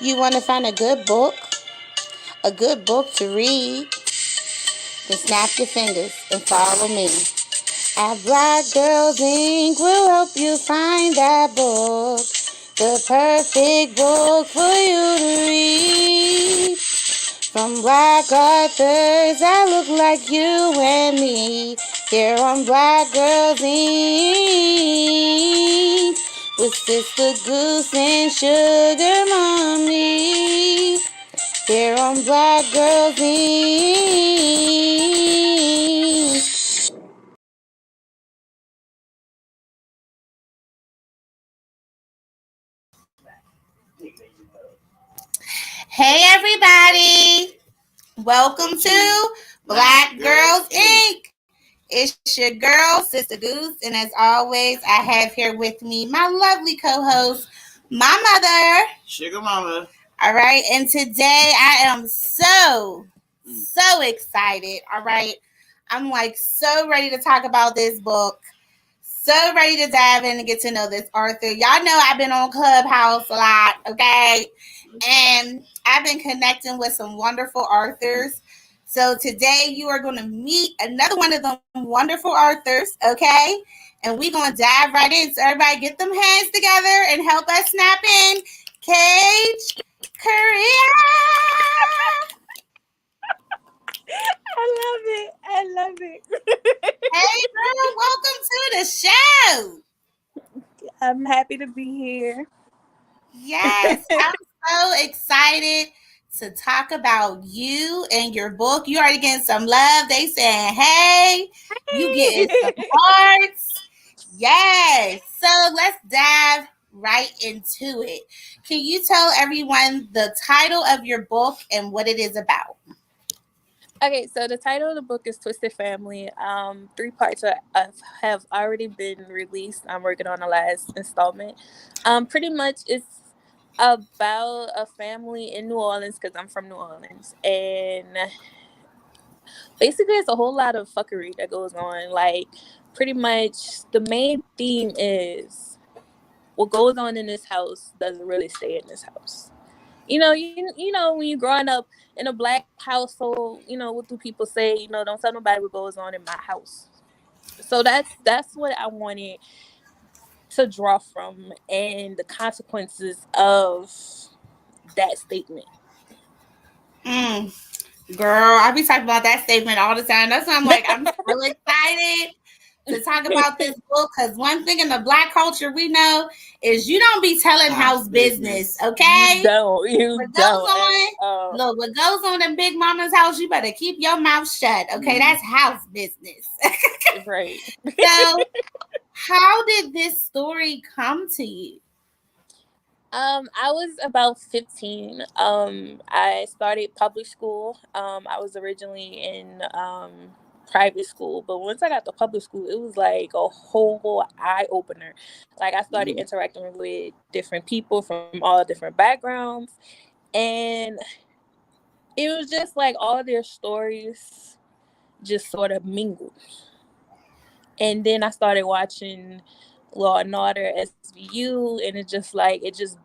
You want to find a good book to read, then snap your fingers and follow me. At Black Girls Inc. will help you find that book, the perfect book for you to read. From Black authors that look like you and me, here on Black Girls Inc. with Sister Goose and Sugar Mommy. Here on Black Girls Inc. Hey everybody! Welcome to Black Girls Inc. It's your girl, Sister Goose, and as always, I have here with me my lovely co-host, my mother, Sugar Mama. All right, and today I am so excited. All right, I'm like so ready to talk about this book. So ready to dive in and get to know this author. Y'all know I've been on Clubhouse a lot, okay? And I've been connecting with some wonderful authors. So today you are going to meet another one of them wonderful authors, okay? And we're going to dive right in. So everybody get them hands together and help us snap in. Kaige Keira. I love it. Hey, girl, welcome to the show. I'm happy to be here. Yes, I'm so excited to talk about you and your book. You already getting some love. They saying, hey, you getting some hearts. Yes. So let's dive right into it. Can you tell everyone the title of your book and what it is about? Okay, so the title of the book is Twisted Family. 3 parts have already been released. I'm working on the last installment. Pretty much it's about a family in New Orleans because I'm from New Orleans, and basically it's a whole lot of fuckery that goes on. Like, pretty much the main theme is what goes on in this house doesn't really stay in this house. You know when you're growing up in a black household, what do people say? Don't tell nobody what goes on in my house. So that's what I wanted to draw from, and the consequences of that statement. Girl, I be talking about that statement all the time. That's why I'm so excited to talk about this book, because one thing in the black culture we know is you don't be telling house business, okay? You don't. Look, what goes on in Big Mama's house, you better keep your mouth shut, okay? That's house business. Right. So, how did this story come to you? I was about 15. I started public school. I was originally in private school, but once I got to public school, it was like a whole eye opener. Like, I started interacting with different people from all different backgrounds, and it was just like all their stories just sort of mingled. And then I started watching Law and Order, SVU, and it just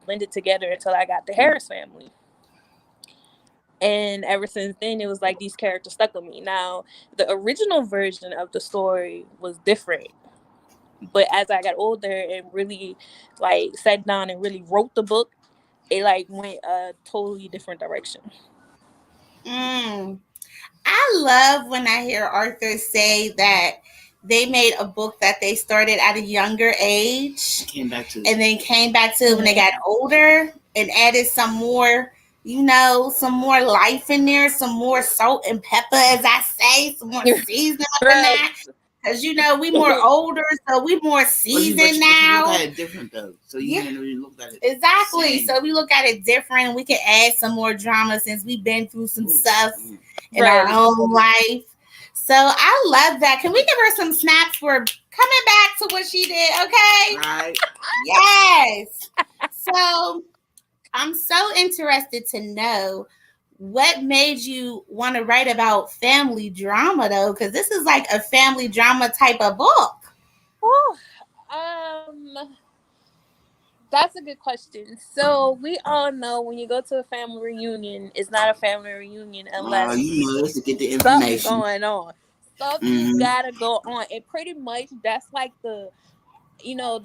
blended together until I got the Harris family. And ever since then, it was like these characters stuck with me. Now, the original version of the story was different, but as I got older and really sat down and really wrote the book, it went a totally different direction. I love when I hear authors say that they made a book that they started at a younger age and then came back to when they got older and added some more, some more life in there, some more salt and pepper, as I say, some more seasoning up in that. Because, we more older, so we more seasoned now. You look at it different, though. So you can't really look at it. Exactly. So we look at it different. We can add some more drama since we've been through some stuff in our own life. So I love that. Can we give her some snaps for coming back to what she did? Okay. Right. Yes. So I'm so interested to know what made you want to write about family drama, though, because this is like a family drama type of book. That's a good question. So we all know when you go to a family reunion, it's not a family reunion unless you know, it's to get the something information. going on. Something's Mm-hmm. gotta go on. And pretty much that's like the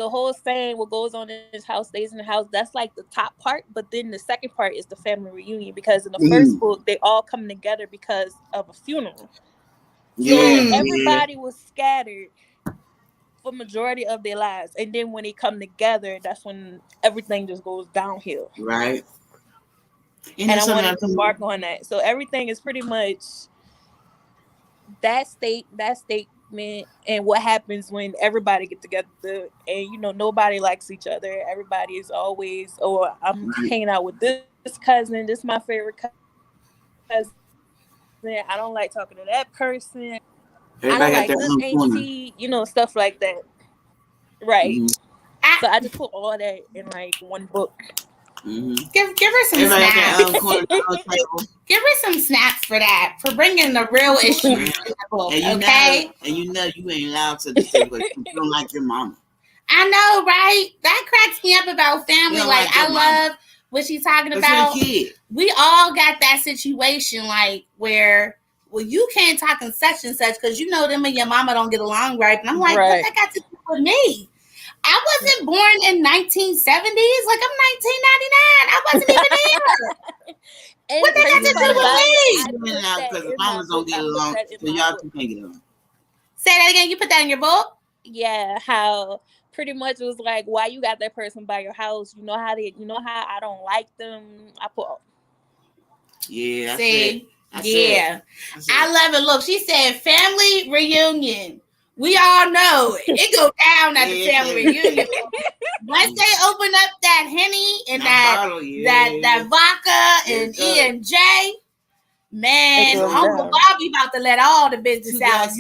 whole saying, what goes on in this house stays in the house. That's like the top part. But then the second part is the family reunion, because in the first book, they all come together because of a funeral. So Yeah. everybody was scattered for majority of their lives, and then when they come together, that's when everything just goes downhill. Right. And I wanted to mark on that. So everything is pretty much that statement, and what happens when everybody get together, and nobody likes each other. Everybody is always, I'm hanging out with this cousin. This is my favorite cousin. I don't like talking to that person. I don't like this auntie. Stuff like that. Right. So I just put all that in like one book. Give her some snaps. Give her some snaps for that, for bringing the real issue in the book. Okay. And you ain't allowed to say what you don't like your mama. I know, right? That cracks me up about family. Like I love what she's talking about. We all got that situation, like where, well, you can't talk in such and such because them and your mama don't get along right. And I'm like, what that got to do with me? I wasn't born in 1970s. Like, I'm 1999. I wasn't even here. What that got to do with me? Because mamas don't get along, so y'all two can't get along. Say that again. You put that in your book? Yeah, how pretty much it was like, why you got that person by your house? You know how I don't like them. I put. Yeah. I love it. Look, she said family reunion. We all know it go down at the family reunion. Once they open up that Henny and that vodka and E&J, man, Uncle Bobby about to let all the business out.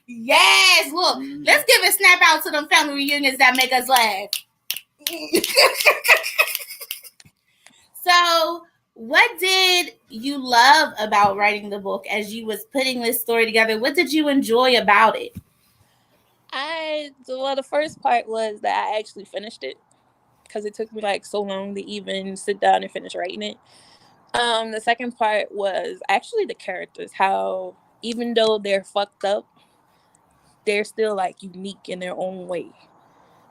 Yes, look, let's give a snap out to them family reunions that make us laugh. So, what did you love about writing the book as you was putting this story together? What did you enjoy about it? The first part was that I actually finished it, because it took me like so long to even sit down and finish writing it. The second part was actually the characters, how even though they're fucked up, they're still like unique in their own way.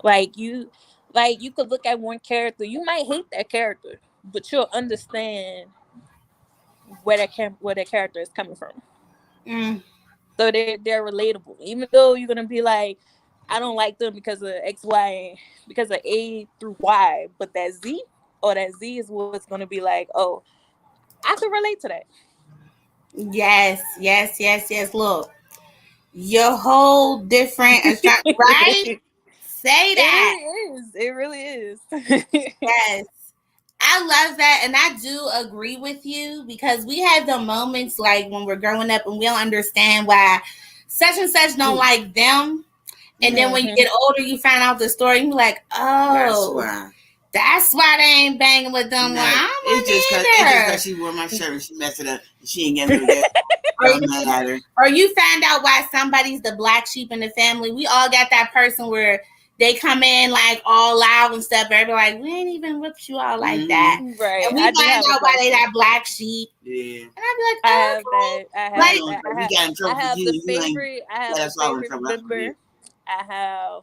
Like you could look at one character, you might hate that character, but you'll understand where that character is coming from. So they're relatable, even though you're gonna be like, I don't like them because of X, Y, because of A through Y, but that Z is what's gonna be like, oh, I can relate to that. Yes. Look, your whole different, right? Say that. It really is. Yes. I love that, and I do agree with you, because we have the moments like when we're growing up and we don't understand why such and such don't like them, and then when you get older, you find out the story, and you're like, oh, that's why they ain't banging with them. No, it's just because she wore my shirt and she messed it up. She ain't getting rid of that. Or you find out why somebody's the black sheep in the family. We all got that person where they come in like all loud and stuff. Everybody like, we ain't even whipped you all like that. Right. And we find out why they that black sheep. Yeah. And I'd be like, oh, I have the favorite member. I have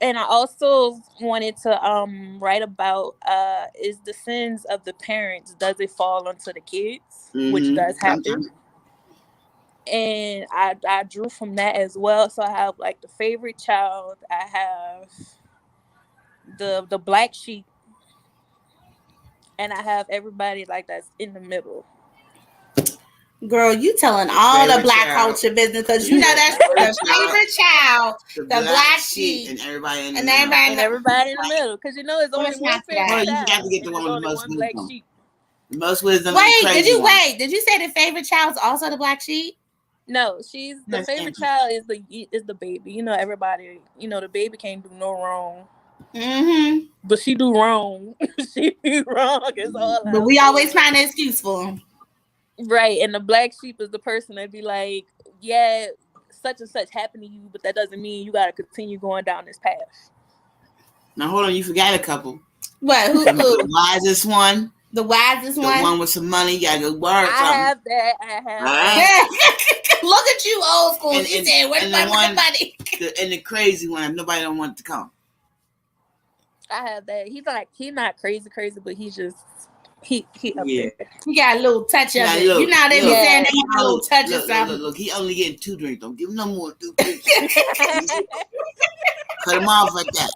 and I also wanted to write about is the sins of the parents, does it fall onto the kids, which does happen. And I drew from that as well. So I have like the favorite child, I have the black sheep, and I have everybody like that's in the middle. Girl, you telling all the black culture business, because you know that's the favorite child, the black sheep, and everybody in the middle. Because it's only one favorite child. You got to get the one with the most black sheep. The most wisdom. Did you say the favorite child is also the black sheep? No, she's the favorite child is the baby. Everybody. The baby can't do no wrong. But she do wrong. She do wrong. It's all. But we always find an excuse for him. Right, and the black sheep is the person that be like, yeah, such and such happened to you, but that doesn't mean you got to continue going down this path. Now hold on, you forgot a couple. What? Who? The wisest one. The wisest one. The one with some money. You gotta go borrow something. I have that. Look at you, old school. And, She said, "Where's my money?" And the crazy one, nobody don't want to come. I have that. He's not crazy, but he's just he up there. He got a little touch of it. You know they be saying they got a little touch of something. Look, he only getting 2 drinks. Don't give him no more 2 drinks. Cut him off like that.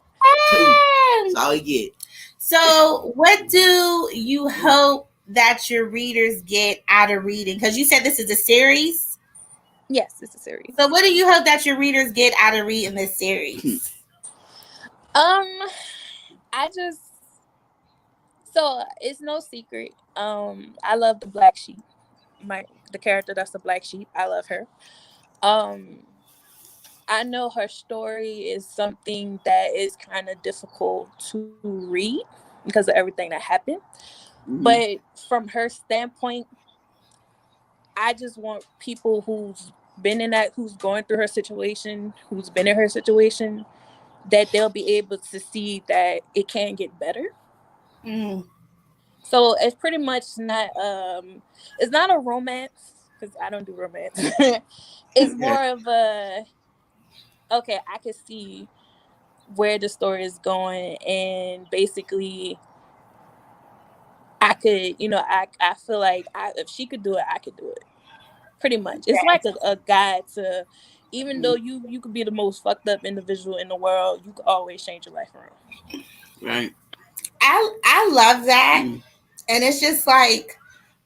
2. That's all he get. So, what do you hope that your readers get out of reading? Because you said this is a series. Yes, it's a series. So, what do you hope that your readers get out of reading this series? So it's no secret. I love the black sheep. The character that's the black sheep. I love her. I know her story is something that is kind of difficult to read because of everything that happened. Mm-hmm. But from her standpoint, I just want people who's going through her situation, who's been in her situation, that they'll be able to see that it can get better. Mm. So it's pretty much not it's not a romance, because I don't do romance. It's more of a, okay, I can see where the story is going, and basically I could, I feel like if she could do it, I could do it. Pretty much. It's like a guide to, even though you could be the most fucked up individual in the world, you could always change your life around. Right. I love that. And it's just like,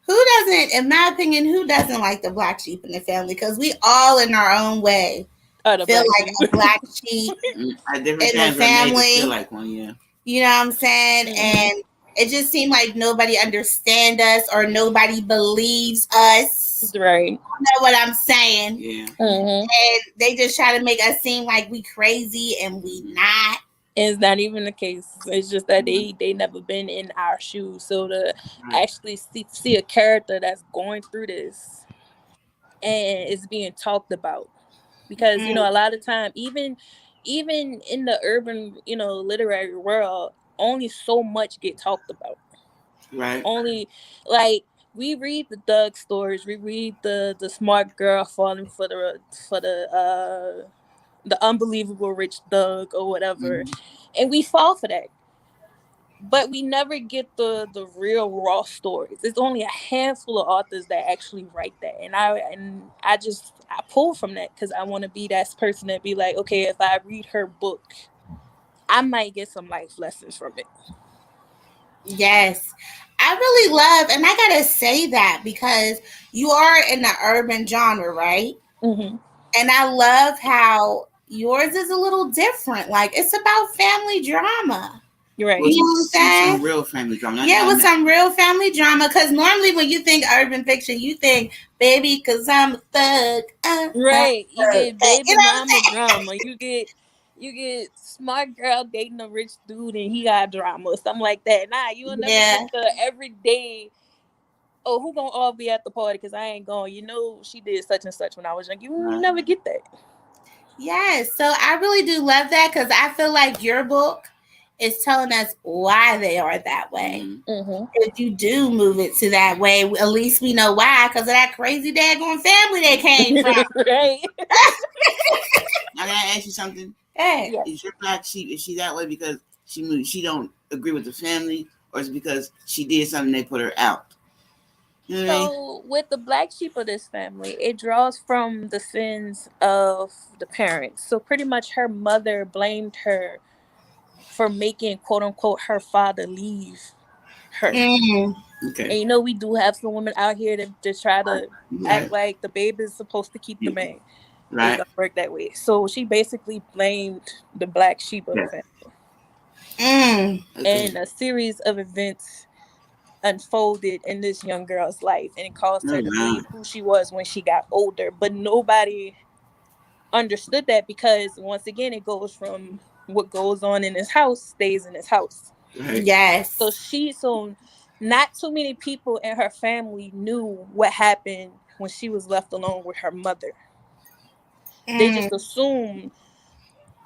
who doesn't, in my opinion, who doesn't like the black sheep in the family? Because we all in our own way feel like a black sheep in the family. Feel like one, yeah. You know what I'm saying? Mm-hmm. And it just seemed like nobody understands us or nobody believes us. Right. You know what I'm saying? Yeah. Mm-hmm. And they just try to make us seem like we crazy, and we not. It's not even the case. It's just that they never been in our shoes. So to actually see a character that's going through this and it's being talked about. Because, a lot of time, even in the urban, literary world, only so much get talked about. Right. Only, like, we read the thug stories. We read the smart girl falling for the unbelievable rich thug or whatever, and we fall for that. But we never get the real raw stories. It's only a handful of authors that actually write that, and I pull from that because I want to be that person that be like, okay, if I read her book, I might get some life lessons from it. Yes. I really love, and I gotta say that because you are in the urban genre, right? Mm-hmm. And I love how yours is a little different. Like, it's about family drama. You're right. You know what I'm saying? Some real family drama. With some real family drama. Because normally when you think urban fiction, you think, baby, because I'm a thug. Right. You get baby mama drama. You get smart girl dating a rich dude and he got drama or something like that. Nah, you'll never get the everyday, oh, who gonna all be at the party because I ain't going. She did such and such when I was young. You never get that. Yes. So I really do love that because I feel like your book is telling us why they are that way. Mm-hmm. If you do move it to that way, at least we know why, because of that crazy daggone family they came from. Right. I gotta ask you something. Hey. Is your black sheep, is she that way because she don't agree with the family, or is it because she did something they put her out? You know what I mean? With the black sheep of this family, it draws from the sins of the parents. So pretty much her mother blamed her for making, quote unquote, her father leave her. Okay. And we do have some women out here that try to act like the baby is supposed to keep the man. Right. It doesn't work that way. So she basically blamed the black sheep of the family. And a series of events unfolded in this young girl's life, and it caused her to be who she was when she got older. But nobody understood that because, once again, it goes from what goes on in his house stays in his house. Right. Yes. So not too many people in her family knew what happened when she was left alone with her mother. They just assume,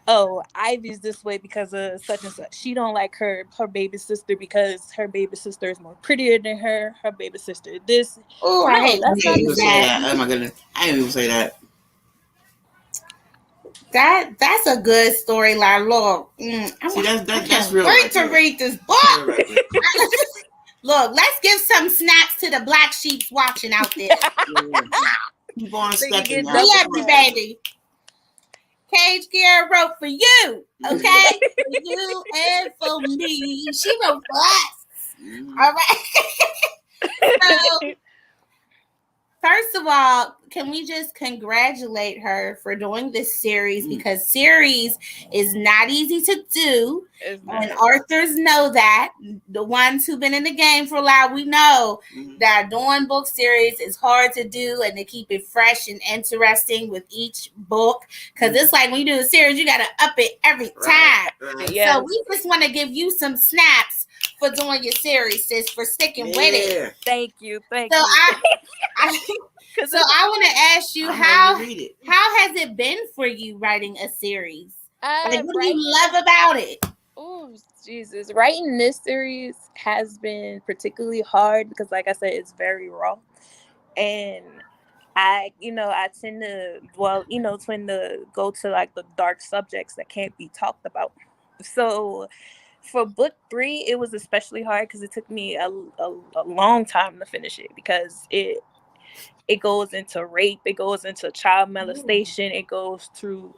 oh, Ivy's this way because of such and such. She don't like her baby sister because her baby sister is more prettier than her. Her baby sister is this. Oh, I hate that's not the that. Oh my goodness, I didn't even say that. That's a good storyline. Look, that's real. Wait to read this book. Look, let's give some snaps to the black sheeps watching out there. Keep on stepping. We love you, baby. Kaige Keira wrote for you, okay? For you and for me. She wrote for us. All right. So, first of all, can we just congratulate her for doing this series, because series is not easy to do. And authors know that. The ones who've been in the game for a while, we know that doing book series is hard to do, and to keep it fresh and interesting with each book. Because it's like when you do a series, you got to up it every time. Right. Yes. So we just want to give you some snaps for doing your series, sis, for sticking with it. Thank you. So I want to ask you, how has it been for you writing a series? Like, what do you love about it? Oh, Jesus. Writing this series has been particularly hard because, like I said, it's very raw. And I tend to, tend to go to like the dark subjects that can't be talked about. So for book 3, it was especially hard because it took me a long time to finish it, because it goes into rape, it goes into child molestation, it goes through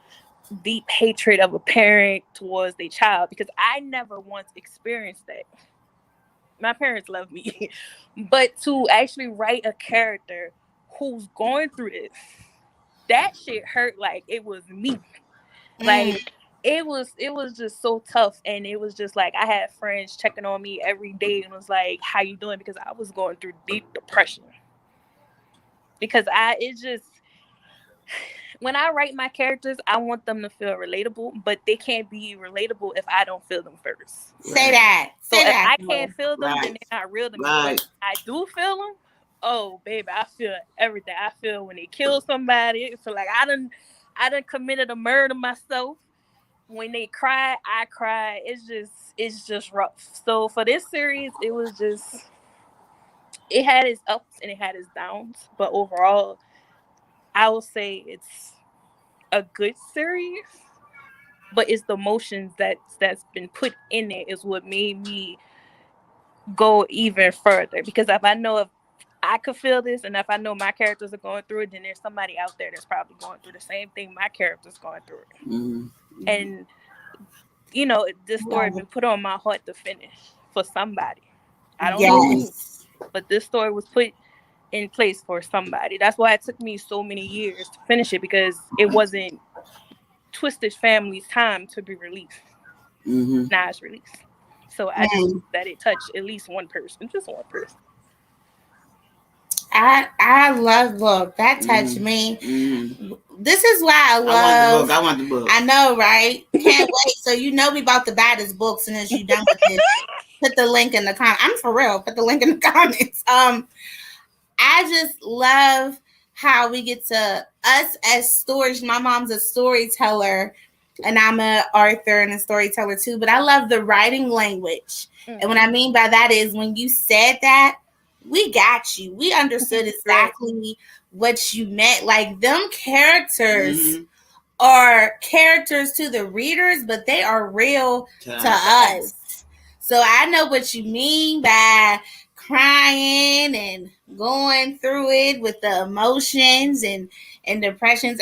deep hatred of a parent towards their child, because I never once experienced that. My parents love me, but to actually write a character who's going through this, that shit hurt like it was me. Like it was just so tough, and it was just like I had friends checking on me every day and was like, "How you doing?" Because I was going through deep depression. Because when I write my characters, I want them to feel relatable, but they can't be relatable if I don't feel them first. Say that. So if I can't feel them, then they're not real to me. But I do feel them. Oh, baby, I feel everything. I feel when they kill somebody. I feel like I done committed a murder myself. When they cry, I cry. It's just rough. So for this series, it had its ups and it had its downs, but overall, I will say it's a good series. But it's the emotions that's been put in it is what made me go even further. Because if I could feel this, and if I know my characters are going through it, then there's somebody out there that's probably going through the same thing my character's going through it. And this story has been put on my heart to finish for somebody. I don't know who, but this story was put in place for somebody. That's why it took me so many years to finish it, because it wasn't Twisted Family's time to be released. Now it's released. So I just hope that it touched at least one person, just one person. I love that touched me. This is why I want the book. I know, right? Can't wait. So we about to buy this book, and as you done with this, put the link in the comments. I'm for real. Put the link in the comments. I just love how we get to us as stories. My mom's a storyteller, and I'm an author and a storyteller too. But I love the writing language, and what I mean by that is when you said that, we got you. We understood exactly what you meant. Like, them characters are characters to the readers, but they are real to us. So I know what you mean by crying and going through it with the emotions and depressions.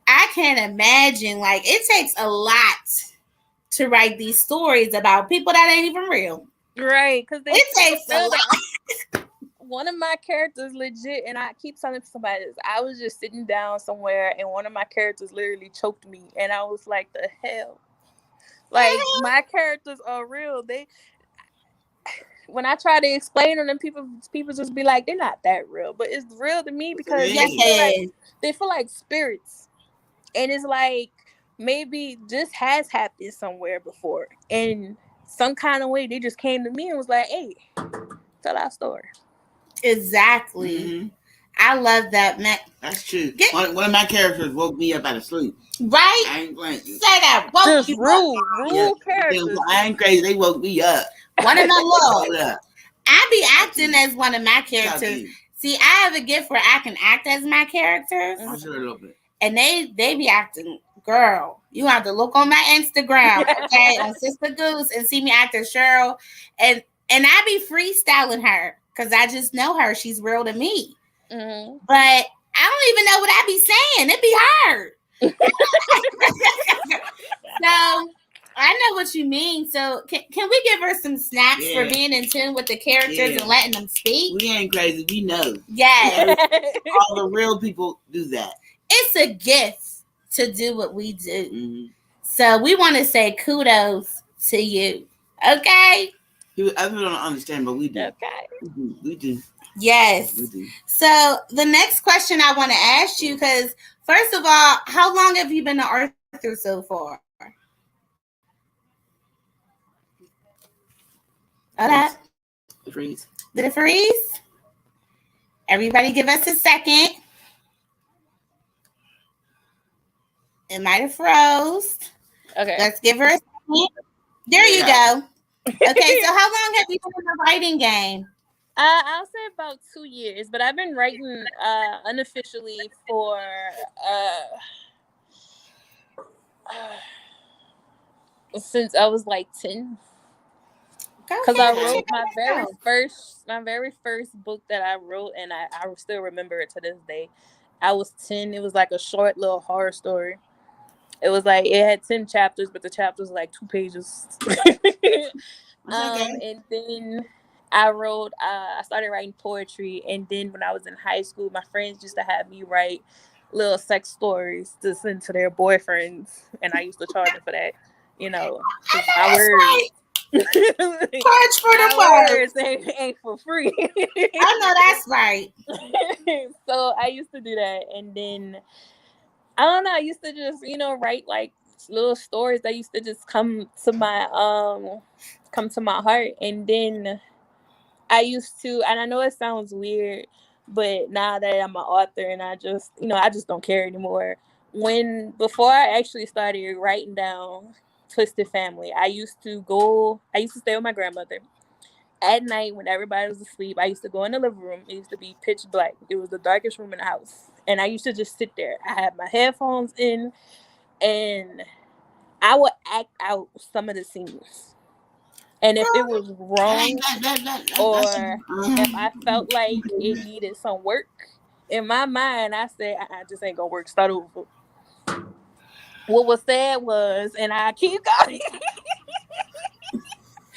I can't imagine. Like, it takes a lot to write these stories about people that ain't even real. Right, because it takes a lot. One of my characters legit, and I keep telling somebody this, I was just sitting down somewhere and one of my characters literally choked me, and I was like, the hell? Like, my characters are real. When I try to explain to them, people just be like, they're not that real. But it's real to me because they feel like spirits. And it's like, maybe this has happened somewhere before. And some kind of way, they just came to me and was like, hey, tell our story. Exactly. I love that, man. That's true. One of my characters woke me up out of sleep. Right? I ain't playing. Say that. Woke you Rule characters. I ain't crazy. They woke me up. One of my love. I be acting as one of my characters. See, I have a gift where I can act as my characters. I'm sure a little bit. And they be acting, girl. You have to look on my Instagram, okay, on Sister Goose, and see me act as Cheryl. And I be freestyling her because I just know her. She's real to me. Mm-hmm. But I don't even know what I be saying. It be hard. So I know what you mean. So can we give her some snaps for being in tune with the characters and letting them speak? We ain't crazy. We know. Yes. All the real people do that. It's a gift to do what we do. Mm-hmm. So we want to say kudos to you. Okay? Other people don't understand, but we do. Okay. We do. Yes. We do. So the next question I want to ask you, because first of all, how long have you been an Arthur so far? Did it freeze? Did it freeze? Everybody give us a second. It might have froze. Okay. Let's give her a second. There you go. Okay, so how long have you been in the writing game? I'll say about 2 years, but I've been writing unofficially for since I was like 10. Because I wrote my very first book that I wrote, and I still remember it to this day. I was 10. It was like a short little horror story. It was like, it had 10 chapters, but the chapters were like 2 pages. And then I started writing poetry. And then when I was in high school, my friends used to have me write little sex stories to send to their boyfriends. And I used to charge them for that. You know, my words. Charge for the words ain't for free. I know that's right. So I used to do that. And then I don't know, I used to just, write like little stories that used to just come to my heart. And then I used to, and I know it sounds weird, but now that I'm an author and I just don't care anymore. Before I actually started writing down Twisted Family, I used to stay with my grandmother. At night, when everybody was asleep, I used to go in the living room. It used to be pitch black. It was the darkest room in the house. And I used to just sit there. I had my headphones in, and I would act out some of the scenes. And if it was wrong, or if I felt like it needed some work, in my mind, I said, I just ain't gonna work. Start over. What was said was, and I keep going.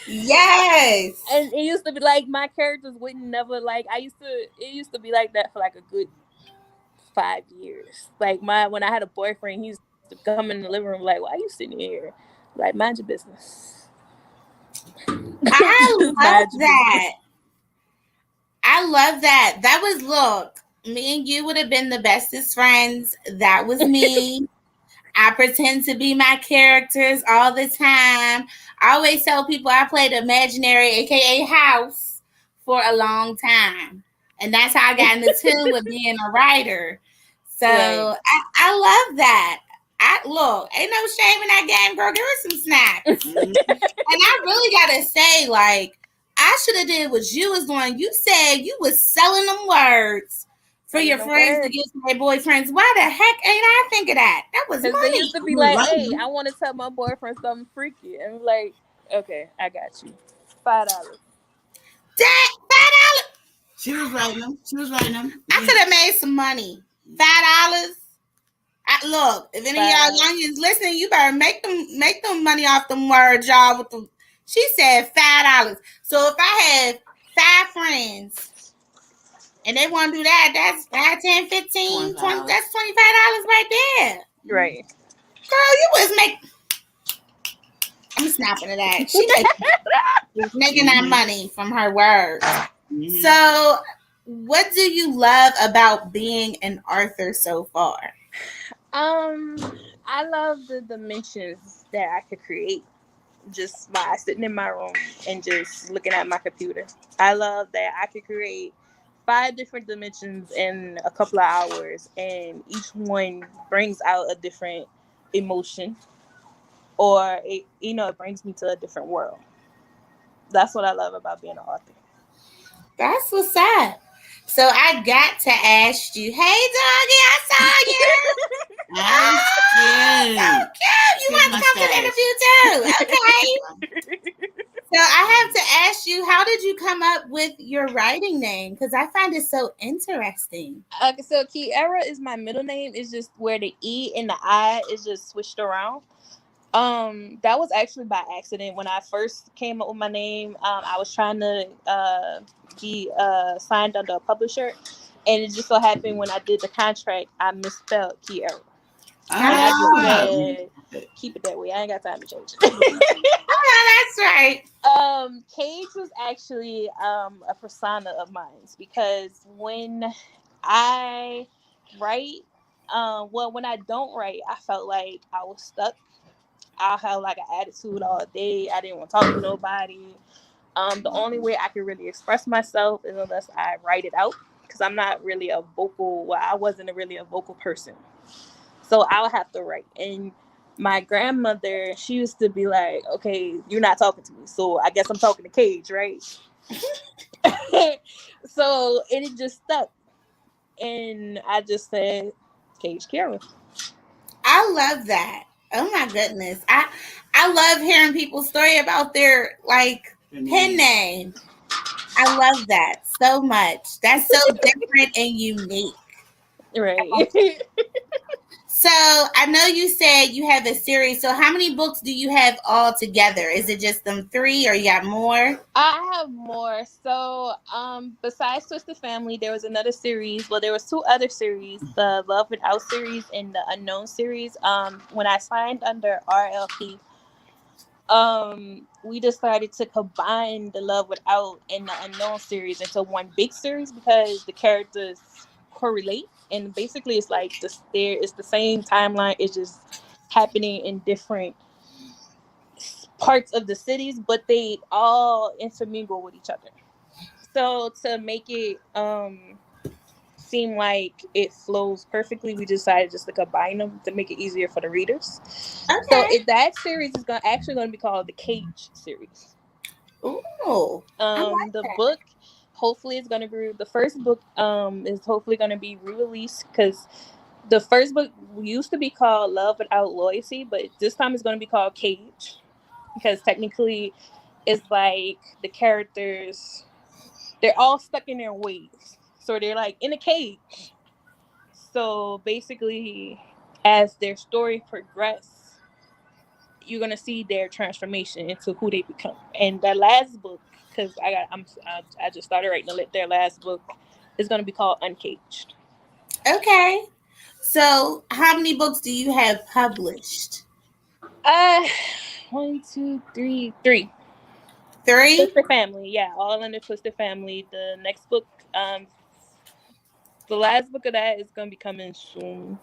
Yes. And it used to be like my characters wouldn't never like. It used to be like that for like a good 5 years. Like when I had a boyfriend, he used to come in the living room like, "Why are you sitting here? Like, mind your business." I love that. I love that. That was, look, me and you would have been the bestest friends. That was me. I pretend to be my characters all the time. I always tell people I played imaginary, aka house, for a long time. And that's how I got in the tune with being a writer. So right. I love that. Look, ain't no shame in that game, girl. Give her some snacks. And I really gotta say, like, I should have did what you was doing. You said you was selling them words for your friends to give to their boyfriends. Why the heck ain't I think of that? That was money. They used to be like, "Hey, I want to tell my boyfriend something freaky," and I'm like, "Okay, I got you. $5." That $5. She was writing them. I could have made some money. $5. Look, if any of y'all youngins listening, you better make them money off them words, y'all. With them, she said $5. So if I had 5 friends and they want to do that, that's 5, 10, 15, 20. That's $25 right there. Right. Girl, you was I'm snapping at that. She making that money from her words. Mm-hmm. So, what do you love about being an author so far? I love the dimensions that I could create just by sitting in my room and just looking at my computer. I love that I could create 5 different dimensions in a couple of hours, and each one brings out a different emotion, or it brings me to a different world. That's what I love about being an author. That's what's up. So I got to ask you, hey doggy, I saw you. That's cute. So cute. You want to come to the interview too? Okay. So I have to ask you, how did you come up with your writing name? Because I find it so interesting. So Keira is my middle name. It's just where the E and the I is just switched around. That was actually by accident. When I first came up with my name, I was trying to be signed under a publisher, and it just so happened when I did the contract, I misspelled Keira. And I just said, keep it that way. I ain't got time to change it. Oh, that's right. Kaige was actually a persona of mine, because when I write, when I don't write, I felt like I was stuck. I had like an attitude all day. I didn't want to talk to nobody. The only way I could really express myself is unless I write it out, because I'm not really a vocal. Well, I wasn't really a vocal person, so I would have to write. And my grandmother, she used to be like, "Okay, you're not talking to me, so I guess I'm talking to Kaige, right?" So it just stuck, and I just said Kaige Keira. I love that. Oh my goodness. I love hearing people's story about their pen name. I love that so much. That's so different and unique. Right. So I know you said you have a series. So how many books do you have all together? Is it just them 3 or you got more? I have more. So, besides Twisted Family, there was another series. Well, there was 2 other series: the Love Without series and the Unknown series. When I signed under RLP, we decided to combine the Love Without and the Unknown series into one big series, because the characters correlate, and basically it's like it's the same timeline. It's just happening in different parts of the cities, but they all intermingle with each other. So to make it seem like it flows perfectly, we decided just to combine them to make it easier for the readers. Okay. So that series is actually going to be called the Kaige series. Ooh. The book hopefully is going to be the first book. Is hopefully going to be re-released, because the first book used to be called Love Without Loyalty, but this time it's going to be called Kaige, because technically it's like the characters, they're all stuck in their ways, so they're like in a cage. So basically, as their story progresses, you're gonna see their transformation into who they become. And the last book, because I just started writing their last book, is gonna be called Uncaged. Okay. So how many books do you have published? 1, 2, 3, 3. 3? Twisted Family, yeah, all under Twisted Family. The next book, the last book of that is gonna be coming soon.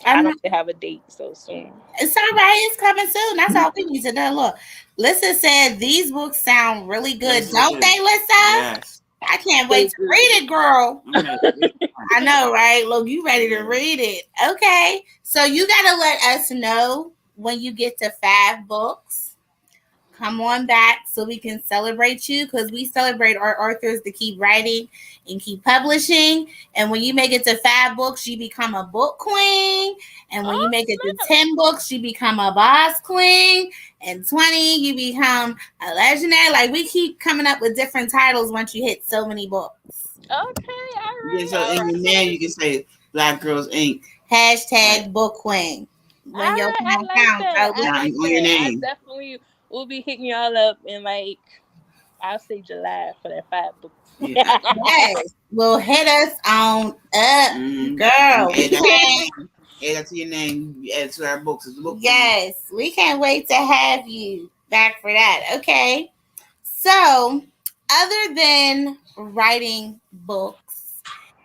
I don't have a date, so soon. It's all right. It's coming soon. That's all we need to know. Look, Lissa said these books sound really good, Yes, don't they, Lissa? Yes. I can't wait to read it, girl. I know, right? Look, you ready to read it. Okay. So you got to let us know when you get to 5 books. Come on back so we can celebrate you, because we celebrate our authors to keep writing and keep publishing. And when you make it to 5 books, you become a book queen. And when you make it to 10 books, you become a boss queen. And 20, you become a legendary. Like, we keep coming up with different titles once you hit so many books. Okay, all right. Yeah, so in your name, you can say Black Girls Inc. #, book queen. When your I like count that. on your name. I definitely will be hitting y'all up in, like, I'll say July for that 5 books. Yeah. Yes. Well, hit us on up, girl. Add that to your name. Add it to our books. It's a book. Yes, we can't wait to have you back for that. Okay. So, other than writing books,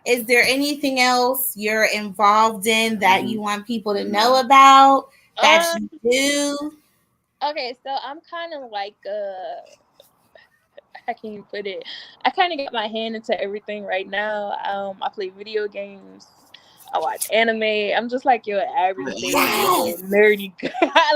is there anything else you're involved in that you want people to know about that you do? Okay, so I'm kind of like I can't even put it. I kind of got my hand into everything right now. I play video games. I watch anime. I'm just like your average day Yes. nerdy girl. I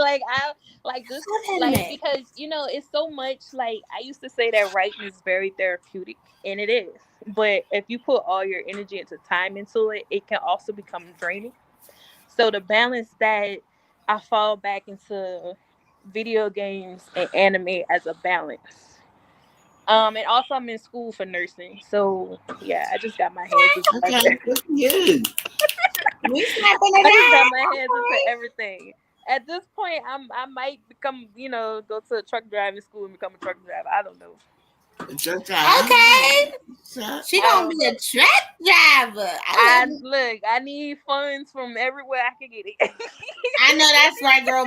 like this, Love like, anime. because it's so much. Like, I used to say that writing is very therapeutic, and it is. But if you put all your energy into time into it, it can also become draining. So the balance that I fall back into video games and anime as a balance. And also I'm in school for nursing. So yeah, I just got my hands into Okay, everything. good for you. We snapping I it just got out. my hands into everything. At this point, I might become, go to a truck driving school and become a truck driver. I don't know. Okay. She I gonna don't be know. a truck driver. I love it. Look, I need funds from everywhere I can get it. I know that's right, girl.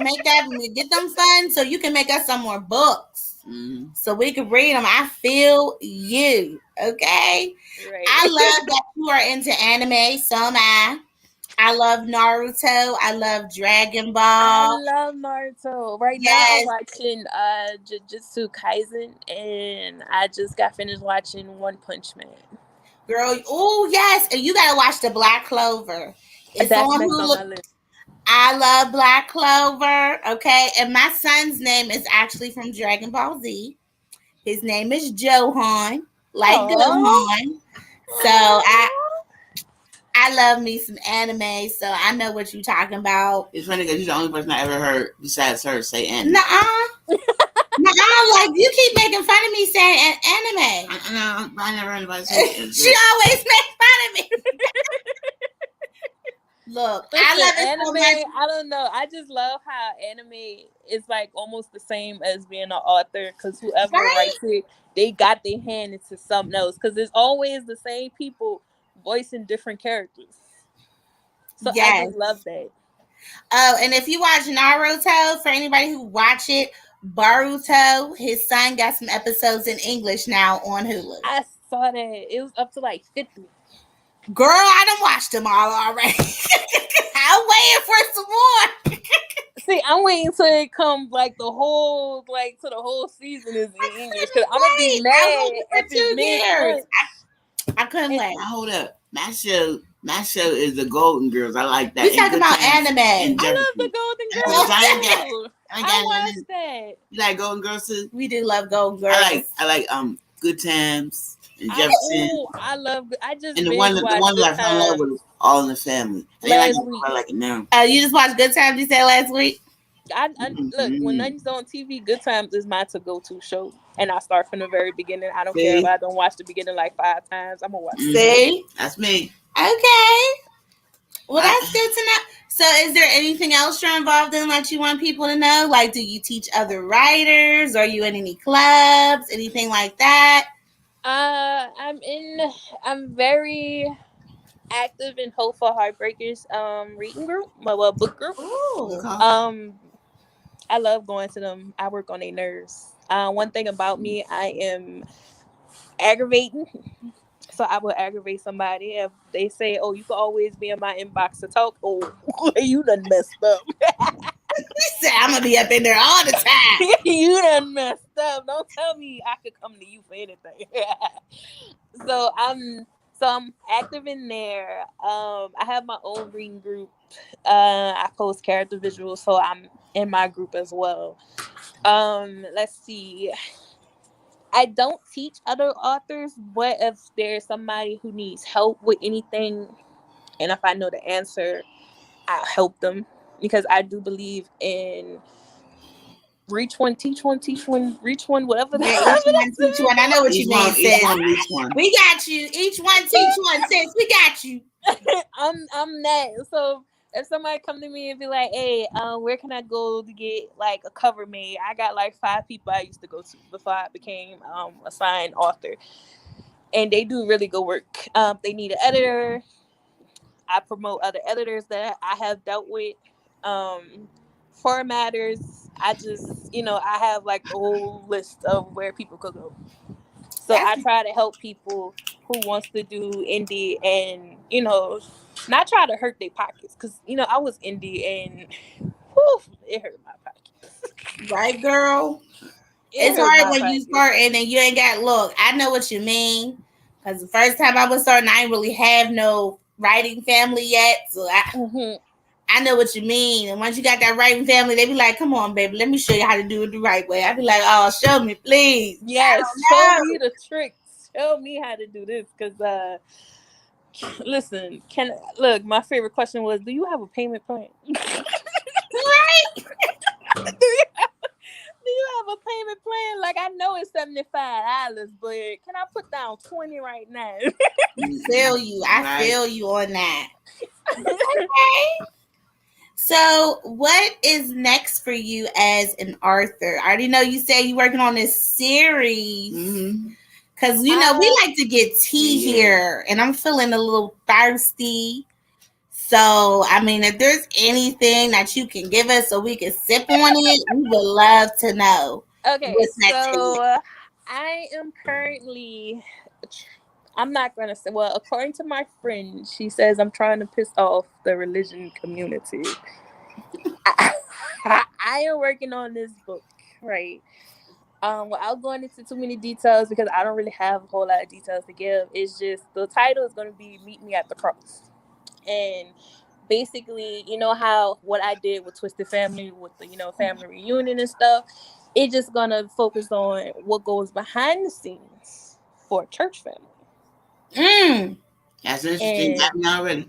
Get them funds so you can make us some more books. Mm-hmm. So we can read them. I feel you. Okay. Right. I love that you are into anime. So am I. I love Naruto. I love Dragon I Ball. love Naruto. Right now I'm Yes, watching Jujutsu Kaisen, and I just got finished watching One Punch Man. girl. Oh, yes. And you gotta watch the Black Clover. It's That's on next on my Hulu. list. I love Black Clover. Okay. And my son's name is actually from Dragon Ball Z. His name is Johan, like Oh, Gohan. So I love me some anime, so I know what you're talking about. It's funny because you're the only person I ever heard besides her say anime. Nuh-uh. Nuh-uh, like you keep making fun of me saying anime. I never heard anybody say it. She always makes fun of me. Look, listen, I love it anime. so much. I don't know. I just love how anime is like almost the same as being an author, because whoever Right? writes it, they got their hand into something else. Because it's always the same people voicing different characters. So I Yes. just love that. Oh, and if you watch Naruto, for anybody who watch it, Baruto, his son got some episodes in English now on Hulu. I saw that it was up to like 50. Girl, I done watched them all already. I'm waiting for some more. See, I'm waiting till it comes like the whole season is in English, because I'm gonna be mad I waited if for it's 2 mid years. French. I couldn't wait. Now, hold up. My show is the Golden Girls. I like that. We talking about anime. I love the Golden Girls too. I watched that. You like Golden Girls too? We do love Golden Girls. I like Good Times and I Jefferson. just And the binge one watched that I Good fell in love Times with was All in the Family. last week. I like it now. You just watched Good Times, you said last week? I look, when nothing's on TV, Good Times is my to-go-to show, and I start from the very beginning. I don't care if I don't watch the beginning like 5 times. I'm gonna watch it. See? That's me. Okay. Well, that's good to know. So, is there anything else you're involved in that you want people to know? Like, do you teach other writers? Are you in any clubs? Anything like that? I'm very active in Hopeful Heartbreakers reading group, book group. Ooh. I love going to them. I work on their nerves. One thing about me, I am aggravating. So I will aggravate somebody if they say, "Oh, you can always be in my inbox to talk." Oh, you done messed up. He said, I'm gonna be up in there all the time. You done messed up. Don't tell me I could come to you for anything. So I'm active in there. I have my own reading group. I post character visuals, so I'm in my group as well. Let's see. I don't teach other authors, but if there's somebody who needs help with anything, and if I know the answer, I'll help them, because I do believe in reach one, teach one, reach one, whatever. Yeah, each one, teach one. I know what you mean, sis. Each one. We got you. Each one, teach one, sis. We got you. I'm that. So if somebody come to me and be like, "Hey, where can I go to get like a cover made?" I got like 5 people I used to go to before I became a signed author, and they do really good work. They need an editor. I promote other editors that I have dealt with. Formatters. I just, I have like a whole list of where people could go. So I try to help people who wants to do indie and, not try to hurt their pockets. Because, I was indie and it hurt my pockets. Right, girl? It's hard when you start and then you ain't got look. I know what you mean. Because the first time I was starting, I didn't really have no writing family yet. So I know what you mean. And once you got that writing family, they be like, come on, baby, let me show you how to do it the right way. I be like, oh, show me, please. Yes, show me the tricks. Show me how to do this. Because, listen, look, my favorite question was, do you have a payment plan? Right? Do you have a payment plan? Like, I know it's $75, but can I put down 20 right now? I feel you on that. Okay. So, what is next for you as an author? I already know you say you're working on this series. Because, you know, we like to get tea here, and I'm feeling a little thirsty. So, I mean, if there's anything that you can give us so we can sip on it, we would love to know. Okay, so I am currently, I'm not going to say, well, according to my friend, she says I'm trying to piss off the religion community. I am working on this book, right? Without going into too many details, because I don't really have a whole lot of details to give. It's just the title is going to be "Meet Me at the Cross," and basically, you know how what I did with Twisted Family, with the family reunion and stuff. It's just gonna focus on what goes behind the scenes for a church family. That's interesting. Happening already.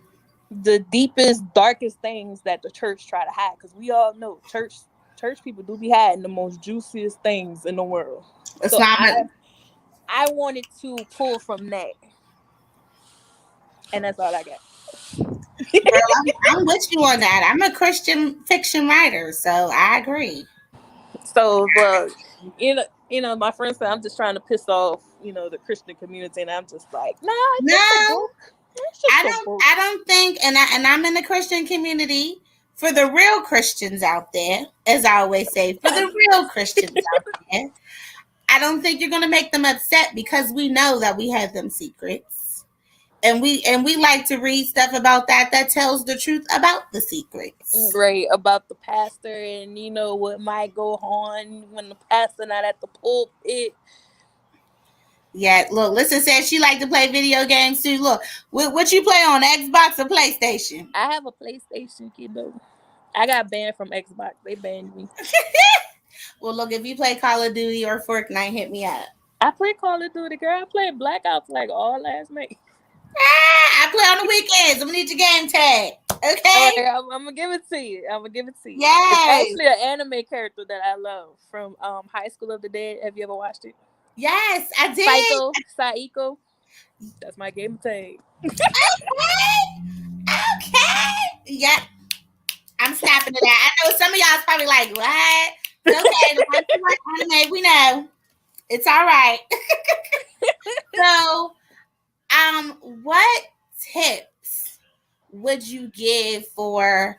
The deepest, darkest things that the church try to hide, because we all know church people do be hiding the most juiciest things in the world. So I wanted to pull from that, and that's all I got. Girl, I'm with you on that. I'm a Christian fiction writer, so I agree. So, you know, my friend said I'm just trying to piss off, the Christian community, and I'm just like, nah, it's just a book. I don't think, and I'm in the Christian community. For the real Christians out there, as I always say, for the real Christians out there, I don't think you're gonna make them upset, because we know that we have them secrets, and we like to read stuff about that tells the truth about the secrets. Right, about the pastor, and what might go on when the pastor not at the pulpit. Yeah, look, Listen said she like to play video games too. Look, what you play on, Xbox or PlayStation? I have a PlayStation, kiddo. I got banned from Xbox. They banned me. Well, look, if you play Call of Duty or Fortnite, hit me up. I play Call of Duty, girl. I played Black Ops like all last night. I play on the weekends. I'm gonna need your game tag. Okay. Right, I'm gonna give it to you. Yeah. It's actually an anime character that I love from High School of the Dead. Have you ever watched it? Yes, I did. Saiko. That's my game tag. Okay. Yeah. I'm snapping to that. I know some of y'all's probably like, what? Okay, the ones who watch anime, we know. It's all right. So, what tips would you give for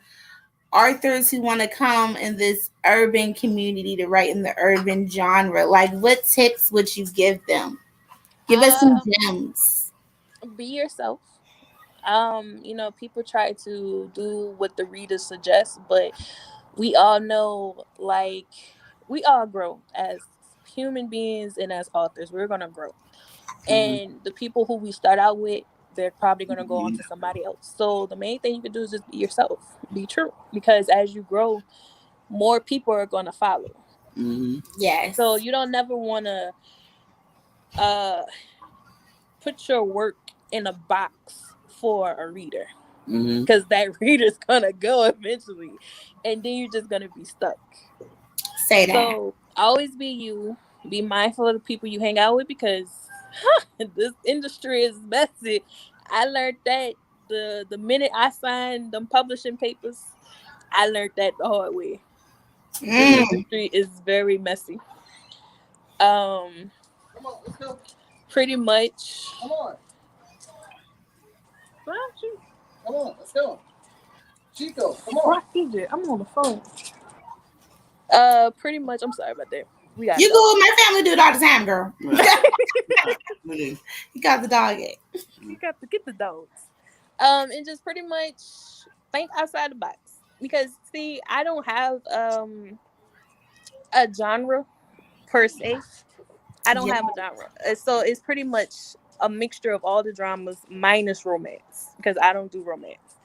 authors who want to come in this urban community to write in the urban genre? Like, what tips would you give them? Give us some gems. Be yourself. People try to do what the reader suggests, but we all know, like, we all grow as human beings and as authors. We're gonna grow. And the people who we start out with, they're probably going to go on to somebody else. So the main thing you can do is just be yourself. Be true. Because as you grow, more people are going to follow. Yes. So you don't never want to put your work in a box for a reader. Because that reader's going to go eventually. And then you're just going to be stuck. Say that. So always be you. Be mindful of the people you hang out with, because this industry is messy. I learned that the minute I signed them publishing papers, I learned that the hard way. This industry is very messy. Come on, let's go. Pretty much. Come on. Come on, let's go. Chico, come on. I'm on the phone. Pretty much. I'm sorry about that. You go with my family, do it all the time, girl. Right. You got the dog yet? You got to get the dogs. And just pretty much think outside the box. Because see, I don't have a genre per se. I don't Yeah. have a genre. So it's pretty much a mixture of all the dramas minus romance because I don't do romance.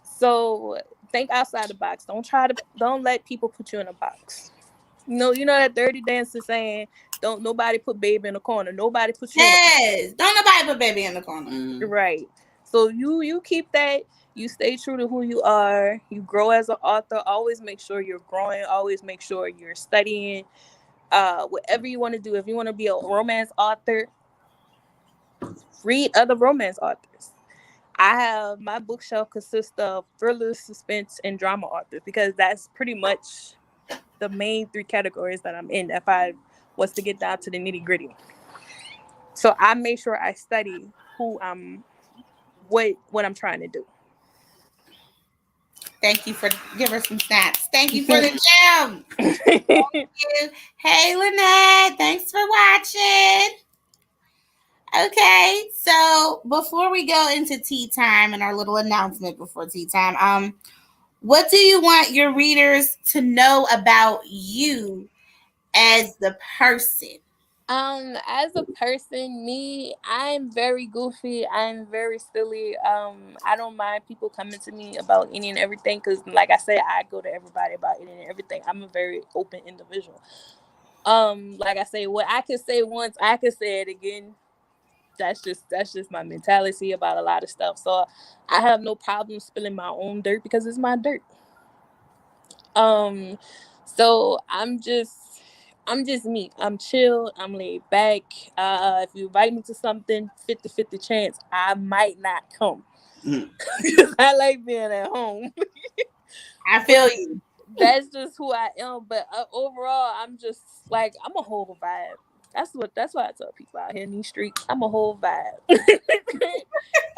So think outside the box. Don't let people put you in a box. You know that dirty dancer saying, "Don't nobody put baby in a corner. Nobody puts you in a corner." Yes. Don't nobody put baby in the corner. Right. So you keep that. You stay true to who you are. You grow as an author. Always make sure you're growing. Always make sure you're studying. Whatever you want to do. If you want to be a romance author, read other romance authors. I have my bookshelf consists of thriller, suspense, and drama authors because that's pretty much the main 3 categories that I'm in if I was to get down to the nitty gritty. So I make sure I study who I'm, what I'm trying to do. Thank you for giving her some snaps. Thank you for the gem. Thank you. Hey, Lynette. Thanks for watching. Okay, so before we go into tea time and our little announcement before tea time, what do you want your readers to know about you as the person? As a person, I'm very goofy. I'm very silly. I don't mind people coming to me about any and everything because, like I said, I go to everybody about any and everything. I'm a very open individual. Like I say, what I can say once, I can say it again. That's just my mentality about a lot of stuff. So I have no problem spilling my own dirt because it's my dirt. So I'm just me. I'm chill. I'm laid back. If you invite me to something, 50-50 chance I might not come. Because I like being at home. I feel you. That's just who I am. But overall, I'm just like, I'm a whole vibe. That's what I tell people out here in these streets. I'm a whole vibe.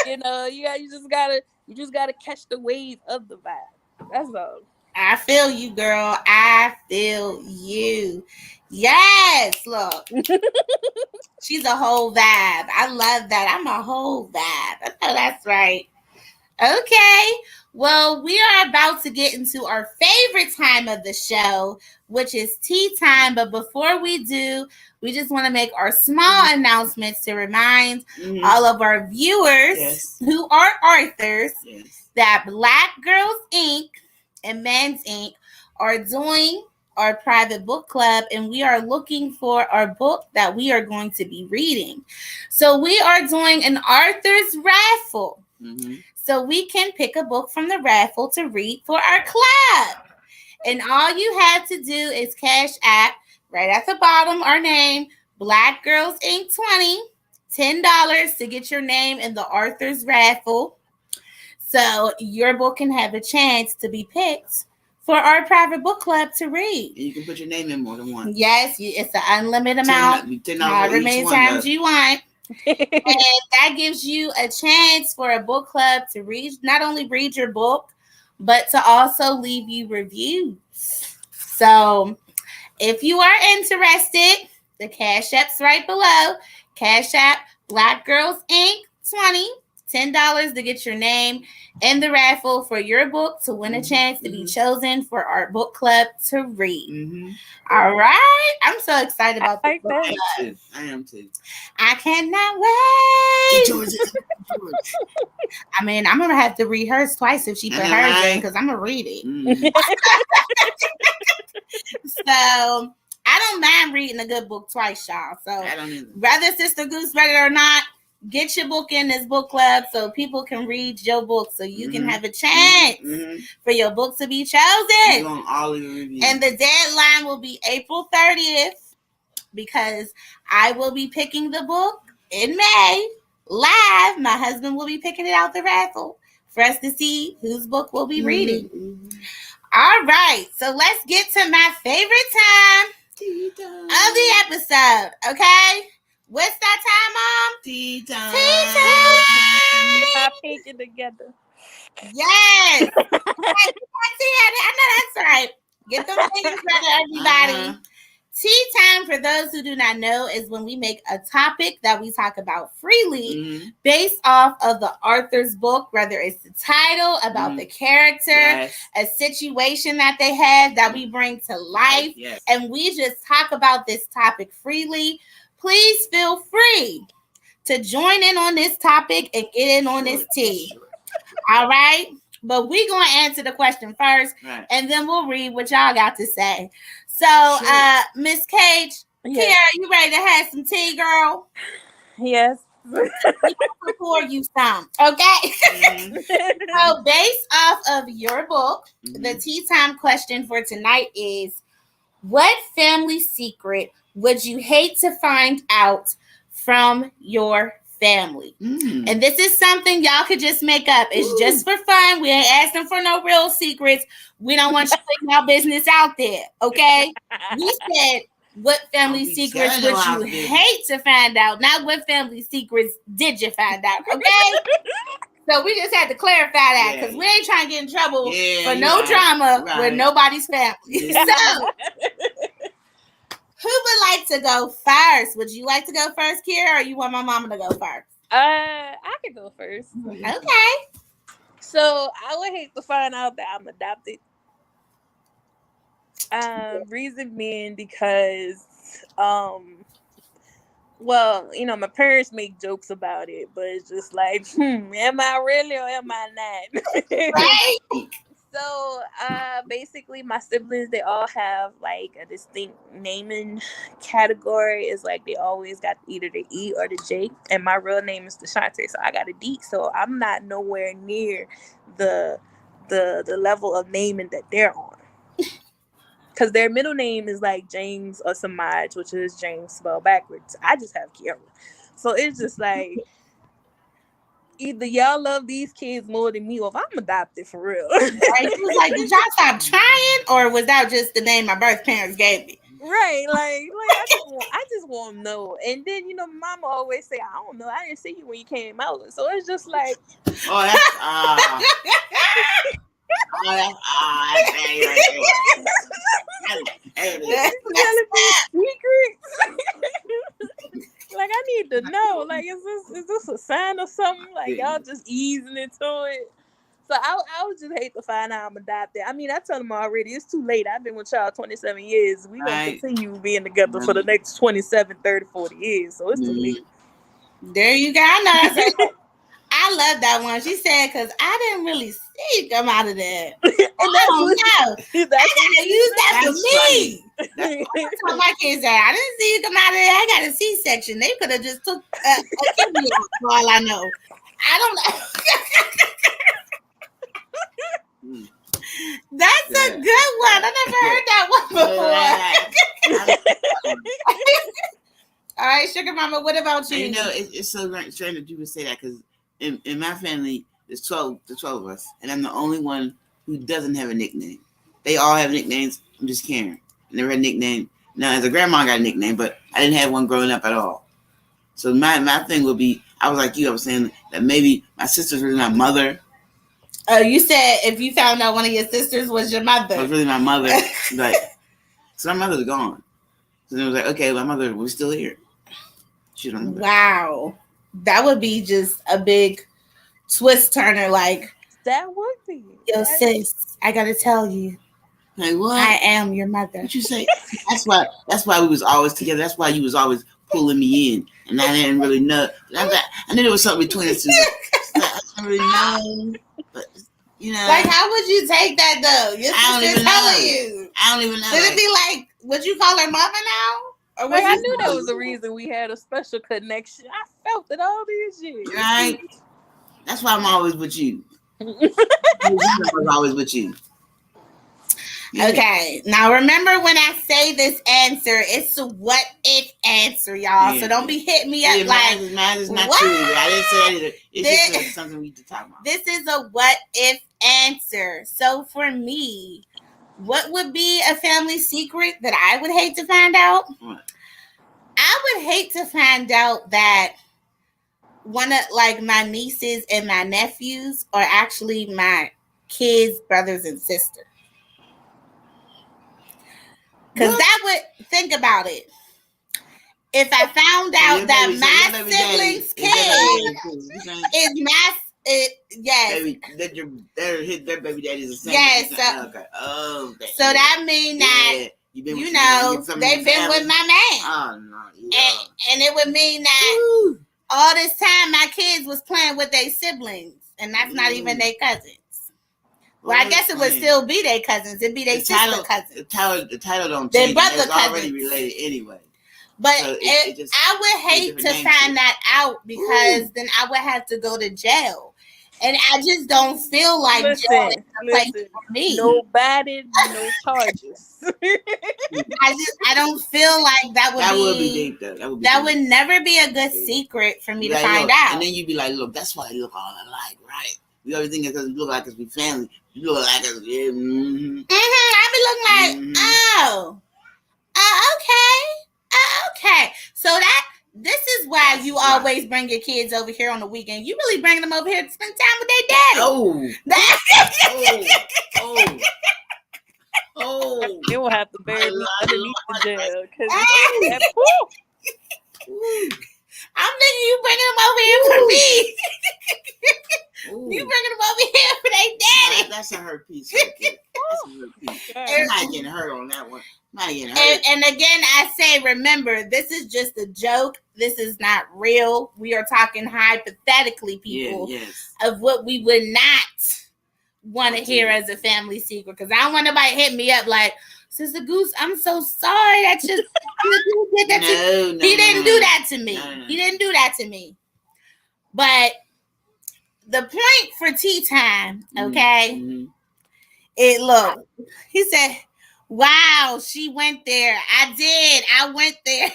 You just gotta catch the wave of the vibe. That's all. I feel you, girl. I feel you. Yes, look. She's a whole vibe. I love that. I'm a whole vibe. I know that's right. Okay. Well, we are about to get into our favorite time of the show, which is tea time. But before we do, we just want to make our small announcements to remind all of our viewers who are authors that Black Girls Inc. and Men's Inc. are doing our private book club, and we are looking for our book that we are going to be reading. So we are doing an author's raffle. So we can pick a book from the raffle to read for our club. And all you have to do is Cash App, right at the bottom, our name, Black Girls Inc. 20, $10 to get your name in the author's raffle. So your book can have a chance to be picked for our private book club to read. And you can put your name in more than once. Yes, it's an unlimited amount. However many times you want. And that gives you a chance for a book club to read, not only read your book, but to also leave you reviews. So if you are interested, the Cash App's right below. Cash App, Black Girls Inc. 20, $10 to get your name in the raffle for your book to win a chance to be chosen for our book club to read. All right. I'm so excited about this book club. I am too. I cannot wait. I mean, I'm going to have to read hers twice if she put hers in because I'm going to read it. So I don't mind reading a good book twice, y'all. So I don't either. Whether Sister Goose read it or not, get your book in this book club so people can read your book so you can have a chance for your book to be chosen. And the deadline will be April 30th because I will be picking the book in May live. My husband will be picking it out the raffle for us to see whose book we'll be reading. All right. So let's get to my favorite time of the episode. Okay? What's that time, Mom? Tea time. Tea time. Our painting together. Yes. I know that's right. Get them things together, everybody. Tea time, for those who do not know, is when we make a topic that we talk about freely based off of the author's book, whether it's the title, about the character, a situation that they have that we bring to life, and we just talk about this topic freely. Please feel free to join in on this topic and get in on this tea. All right? But we're going to answer the question first, and then we'll read what y'all got to say. So, Miss Kaige, Keira, you ready to have some tea, girl? Yes. Pour you some, okay? So, based off of your book, the tea time question for tonight is, what family secret would you hate to find out from your family? And this is something y'all could just make up. It's just for fun. We ain't asking for no real secrets. We don't want you putting our business out there, okay? We said, what family secrets would you hate to find out? Not what family secrets did you find out, okay? So we just had to clarify that because we ain't trying to get in trouble for no drama with nobody's family. So, who would like to go first? Would you like to go first, Keira, or you want my mama to go first? I could go first. Okay. So I would hate to find out that I'm adopted. Reason being because, well, you know, my parents make jokes about it, but it's just like, am I really or am I not? Right. So, basically, my siblings, they all have like a distinct naming category. It's like they always got either the E or the J, and my real name is Deshante, so I got a D. So I'm not nowhere near the level of naming that they're on. Because their middle name is like James or Samaj, which is James spelled backwards. I just have Keira. So it's just like, either y'all love these kids more than me, or if I'm adopted for real. Right? She was like, did y'all stop trying, or was that just the name my birth parents gave me? Right, like I just want to know. And then, you know, mama always say, I don't know, I didn't see you when you came out. So it's just like, like, I need to know. Like, is this a sign or something? Like, y'all just easing into it. So I would just hate to find out I'm adopted. I mean, I told them already, it's too late. I've been with y'all 27 years. We're going to continue being together for the next 27, 30, 40 years. So it's too late. There you go. I love that one. She said, because I didn't really see you come out of there. And I don't know. I got to use that for me. That's what my kids say. I didn't see you come out of there. I got a C-section. They could have just took a kidney out for all I know. I don't know. That's a good one. I never heard that one before. All right, Sugar Mama, what about you? You know, it's so strange that you would say that because in my family, there's 12 of us, and I'm the only one who doesn't have a nickname. They all have nicknames. I'm just Karen. I never had a nickname. Now, as a grandma, I got a nickname, but I didn't have one growing up at all. So my thing would be, I was like you. I was saying that maybe my sister's really my mother. Oh, you said if you found out one of your sisters was your mother. It was really my mother. Like, so my mother's gone. So then it was like, okay, my mother was still here. She's my mother. Wow. That would be just a big twist turner. Like, that would be. Yo, sis, I got to tell you. Like, what? I am your mother. What you say? That's why we was always together. That's why you was always pulling me in. And I didn't really know. I knew there was something between us two. I didn't really know. But, you know. Like, how would you take that, though? Your sister's telling you. I don't even know. Did it be like, would you call her mama now? Or like, I knew there was a reason we had a special connection. I felt it all these years. Right? That's why I'm always with you. I'm always with you. Yeah. Okay, now remember when I say this answer, it's a what if answer, y'all. Yeah. So don't be hitting me up like mine is not what? True. I didn't say that either. It's just something we need to talk about. This is a what if answer. So for me, what would be a family secret that I would hate to find out? What? I would hate to find out that one of like my nieces and my nephews are actually my kids' brothers and sisters. Because that would, think about it. If I found out that my siblings' kid is yes. Baby, their baby daddy is the same. Yes. So that means that, they've been with my man. Oh, no. Yeah. And it would mean that all this time my kids was playing with their siblings. And that's not even their cousins. Well, I guess it would still be their cousins. It'd be their sister cousins. The title don't change. Their brother it's cousins. Already related anyway. But I would hate to find that out because then I would have to go to jail. And I just don't feel like jail is a place for me. Nobody, no charges. I don't feel like that would be deep though. That would never be a good secret for me to find out. And then you'd be like, look, that's why they look all alike, right? We always think it's because we look like us, we family. You look like us, yeah. I be looking like, okay. So this is why you always bring your kids over here on the weekend. You really bringing them over here to spend time with their daddy. They will have to bury me underneath the jail. I'm thinking you bringing them over here for me. You bringing them over here for their daddy. That's a hurt piece. Right there. That's a hurt piece. I'm not getting hurt on that one. And again, I say, remember, this is just a joke. This is not real. We are talking hypothetically, people, of what we would not want to hear as a family secret. Because I don't want nobody hit me up like, Sister Goose, I'm so sorry. That's just he didn't do that to me. He didn't do that to me. But the point for tea time, okay? He said, wow, she went there. I went there.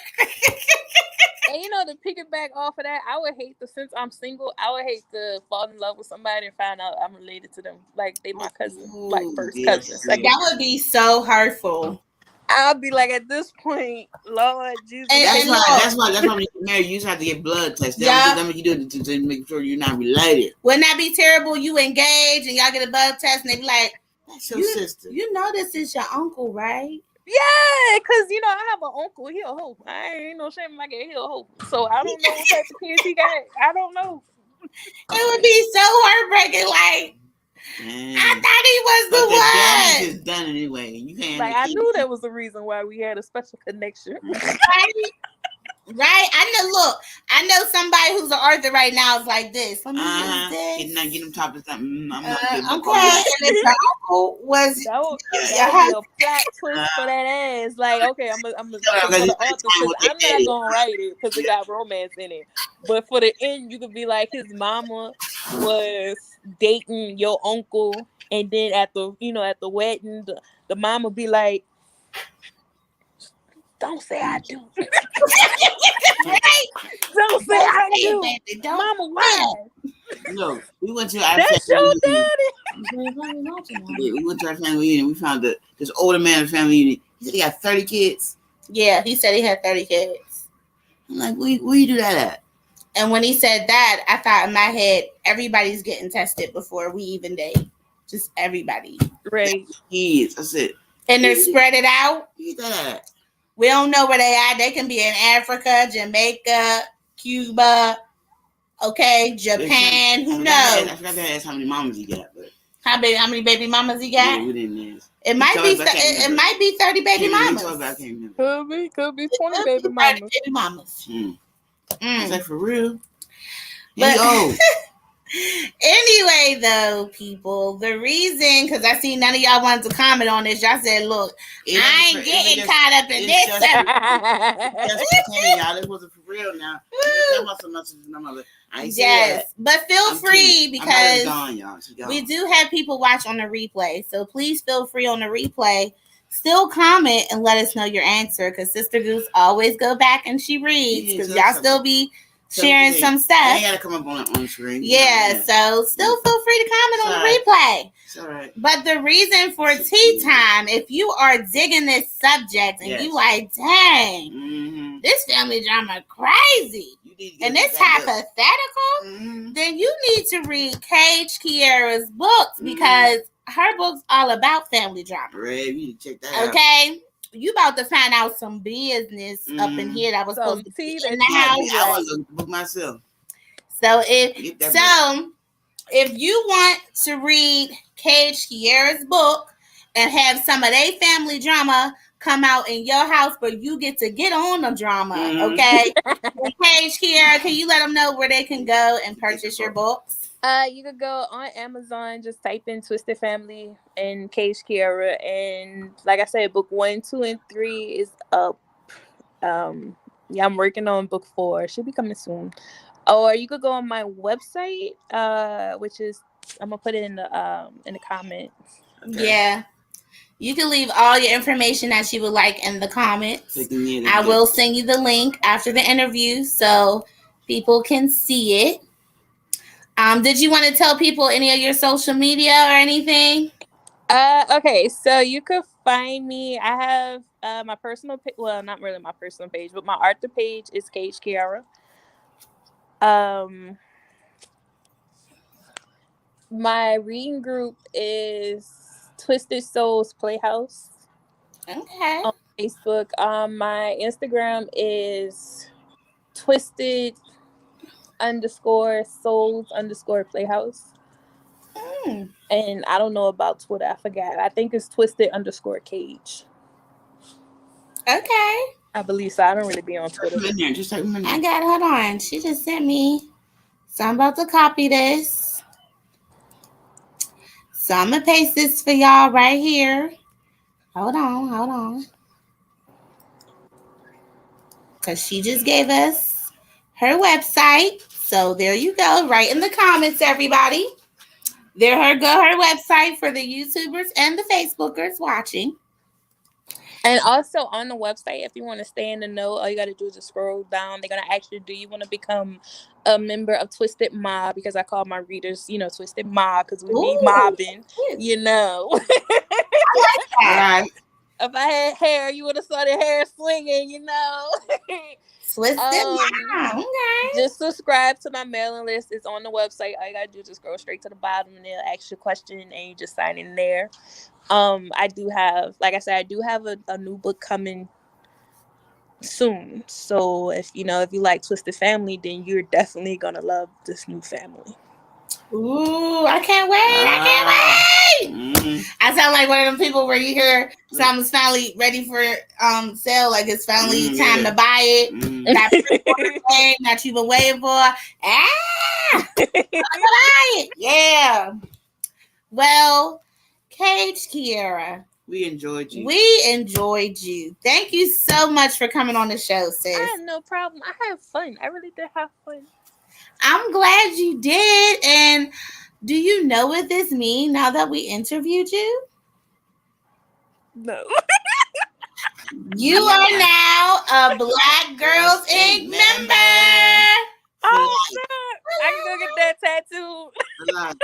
And to piggyback off of that, I would hate since I'm single, I would hate to fall in love with somebody and find out I'm related to them. Like they my cousin, like first cousins. Like that would be so hurtful. I'll be like, at this point, Lord Jesus. That's why when you get married, you just have to get blood tested. That's what you do to make sure you're not related. Wouldn't that be terrible? You engage and y'all get a blood test and they be like, that's your sister. You know this is your uncle, right? Yeah, because, I have an uncle. He a hoe. I ain't no shame if I get he a hoe. So I don't know what type of kids he got. I don't know. It would be so heartbreaking. Like, I thought he was the one. The damage is done anyway. You can't. I knew that was the reason why we had a special connection. Right? I know somebody who's an author right now is like this. Let me get them top of something. I'm crying. And if the uncle was that would be a plot twist for that ass. Like, okay, I'm gonna for the author because I'm not gonna write it because it got romance in it. But for the end, you could be like, his mama was dating your uncle, and then at the wedding, the mama be like, don't say I do. Right? Don't say I do. Mama, why? No, we went to our That's your daddy. We went to our family reunion. We found this older man in the family reunion. He said he got 30 kids. Yeah, he said he had 30 kids. I'm like, where you do that at? And when he said that, I thought in my head, everybody's getting tested before we even date. Just everybody. Right. Kids. That's it. And they're spread it out. Where you do that at? We don't know where they are. They can be in Africa, Jamaica, Cuba, Japan. Who knows? I forgot to ask how many mamas he got. But how many baby mamas he got? Yeah, we didn't ask. It might be 30 baby mamas. Could be 20 baby mamas. Baby mamas. Is that for real? But, anyway, though, people, the reason, because I see none of y'all wanted to comment on this, y'all said, look, I ain't getting caught up in this. Y'all, this wasn't for real now. Yes, but feel free because we do have people watch on the replay. So please feel free on the replay. Still comment and let us know your answer because Sister Goose always go back and she reads because y'all still be sharing some stuff. I gotta come up on the screen. Yeah, so still feel free to comment on the replay. It's all right. But the reason for tea time, if you are digging this subject and you like, dang, this family drama crazy, and it's hypothetical, then you need to read Kaige Keira's books because her book's all about family drama. Right, you need to check that out. Okay? you about to find out some business up in here that was supposed to be in the house. I want to book myself. So if you want to read Kaige Keira's book and have some of their family drama come out in your house, but you get to get on the drama, okay? Kaige Keira, can you let them know where they can go and purchase your books? You could go on Amazon, just type in Twisted Family and Kaige Keira, and like I said, book 1, 2, and 3 is up. I'm working on book 4. Should be coming soon. Or you could go on my website, which is I'm gonna put it in the comments. Okay. Yeah. You can leave all your information that you would like in the comments. I will send you the link after the interview so people can see it. Did you want to tell people any of your social media or anything? Okay, so you could find me. I have my personal page. Well, not really my personal page, but my author page is Kaige Keira. My reading group is Twisted Souls Playhouse. Okay. On Facebook. My Instagram is Twisted_Souls_Playhouse. And I don't know about Twitter. I forgot. I think it's Twisted_Kaige. Okay. I believe so. I don't really be on Twitter. I got it. Hold on. She just sent me. So I'm about to copy this. So I'm going to paste this for y'all right here. Hold on. Because she just gave us her website. So there you go. Right in the comments, everybody. There her website for the YouTubers and the Facebookers watching. And also on the website, if you want to stay in the know, all you got to do is just scroll down. They're going to ask you, do you want to become a member of Twisted Mob? Because I call my readers, Twisted Mob, because we be mobbing, I like that. If I had hair, you would have saw the hair swinging, Twisted Mob. Okay. Just subscribe to my mailing list. It's on the website. All you got to do is just scroll straight to the bottom, and they'll ask you a question, and you just sign in there. I do have, like I said, I do have a new book coming soon. So if you like Twisted Family, then you're definitely gonna love this new family. Ooh, I can't wait! I sound like one of them people where you hear something's finally ready for sale, like it's finally time to buy it. That thing that you've been waiting for. Buy it! Yeah. Well, Kaige Keira, we enjoyed you. Thank you so much for coming on the show, sis. I had no problem. I had fun. I really did have fun. I'm glad you did. And do you know what this means now that we interviewed you? No. You are now a Black Girls Inc. member. Oh, I can go get that tattoo. Yes.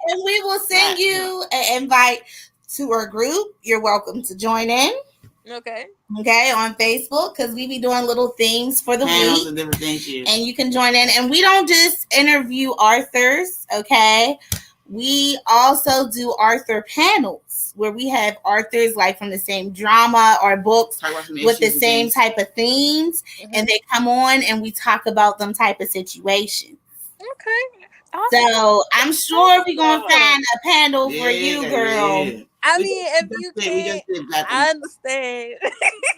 And we will send you an invite to our group. You're welcome to join in. Okay, on Facebook, because we be doing little things for the week. And different things here. And you can join in. And we don't just interview authors, okay? We also do author panels where we have authors like from the same drama or books with the same type of themes. Mm-hmm. And they come on and we talk about them type of situations. Okay. Awesome. So I'm sure we're going to find a panel for you, girl. Yeah. I mean, if you can't, I understand.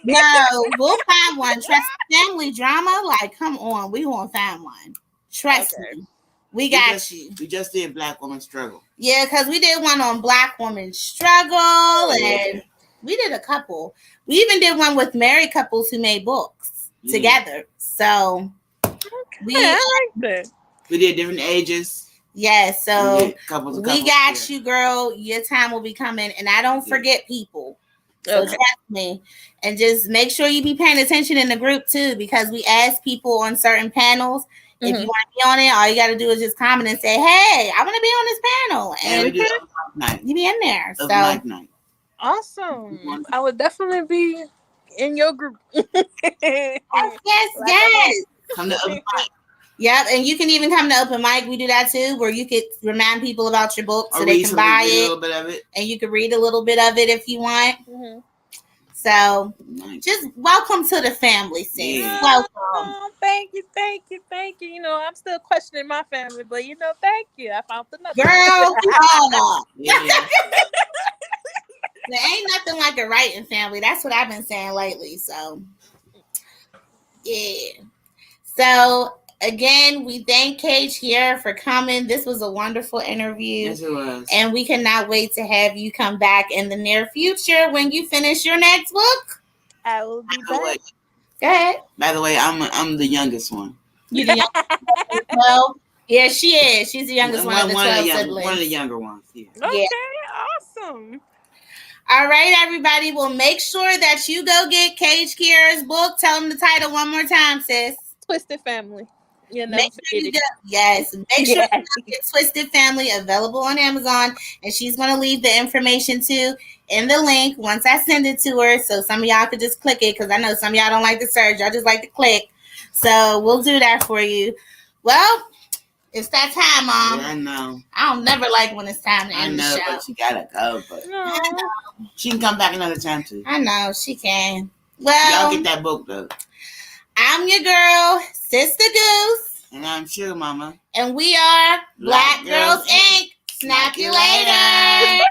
No, we'll find one. Trust family drama. Like, come on. We won't find one. Trust me. We got you. We just did Black Woman Struggle. Yeah, because we did one on Black Woman Struggle. And we did a couple. We even did one with married couples who made books together. So, I like that. We did different ages. Yes, so we got you, girl. Your time will be coming, and I don't forget people. So trust me, and just make sure you be paying attention in the group too, because we ask people on certain panels. Mm-hmm. If you want to be on it, all you got to do is just comment and say, "Hey, I want to be on this panel," and you be in there. So awesome! I would definitely be in your group. Yes. Come to open mic. Yep, and you can even come to open mic. We do that too, where you could remind people about your book so they can buy it. A little bit of it. And you can read a little bit of it if you want. Mm-hmm. So Nice. just welcome to the family, sis. Yeah. Welcome. Oh, thank you. You know, I'm still questioning my family, but you know, thank you. I found another Girl, Yeah. there ain't nothing like a writing family. That's what I've been saying lately. So, yeah. So, again, we thank Kaige Keira for coming. This was a wonderful interview. Yes, it was. And we cannot wait to have you come back in the near future when you finish your next book. I will be By the way- back. Go ahead. By the way, I'm the youngest one. You the youngest 12? Yeah, she is. She's the youngest one of the 12 siblings. One of the younger ones. Yeah. Okay, awesome. All right, everybody. Well, make sure that you go get Kaige Keira's book. Tell them the title one more time, sis. Twisted Family. You know, Make sure you make sure you get Twisted Family available on Amazon, and she's gonna leave the information too in the link once I send it to her. So some of y'all could just click it because I know some of y'all don't like to search; y'all just like to click. So we'll do that for you. Well, it's that time, Mom. Yeah, I know. I don't never like when it's time to end the show. But she gotta go. But No. she can come back another time too. I know she can. Well, Y'all get that book though. I'm your girl, Sister Goose. And I'm Sugar Mama. And we are Black Girls Inc. Snap you later.